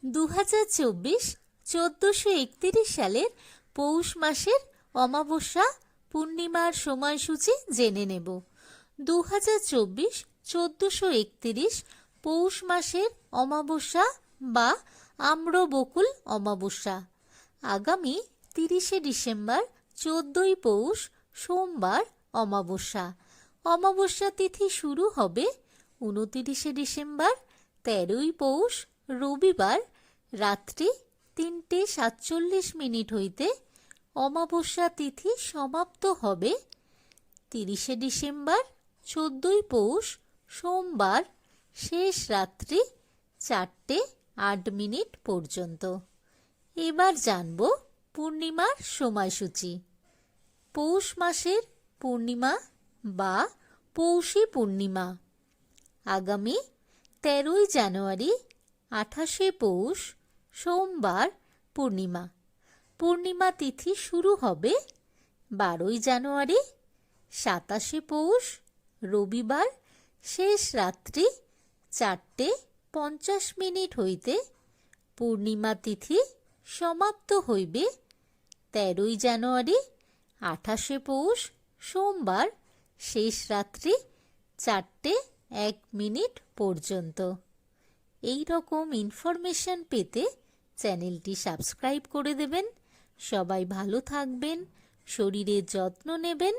2024 1431 সালের পৌষ মাসের অমাবস্যা পূর্ণিমার সময়সূচি জেনে নেব। 2024 1431 পৌষ মাসের অমাবস্যা বা আম্রবকুল অমাবস্যা আগামী 30শে ডিসেম্বর 14ই পৌষ সোমবার অমাবস্যা। অমাবস্যা তিথি শুরু হবে 29শে ডিসেম্বর 13ই পৌষ রবিবার রাত্রি 3:47 হইতে। অমাবস্যা তিথি সমাপ্ত হবে 30শে ডিসেম্বর 14ই পৌষ সোমবার শেষ রাত্রি 4:08 পর্যন্ত। এবার জানব পূর্ণিমার সময়সূচি। পৌষ মাসের পূর্ণিমা বা পৌষী পূর্ণিমা আগামী 13ই জানুয়ারি 28শে পৌষ সোমবার পূর্ণিমা। পূর্ণিমা তিথি শুরু হবে 12ই জানুয়ারি 27শে পৌষ রবিবার শেষ রাত্রি 4:50 হইতে। পূর্ণিমা তিথি সমাপ্ত হইবে 13ই জানুয়ারি 28শে পৌষ সোমবার শেষ রাত্রি 4:01 পর্যন্ত। এই রকম ইনফরমেশন পেতে চ্যানেলটি সাবস্ক্রাইব করে দেবেন। সবাই ভালো থাকবেন, শরীরের যত্ন নেবেন।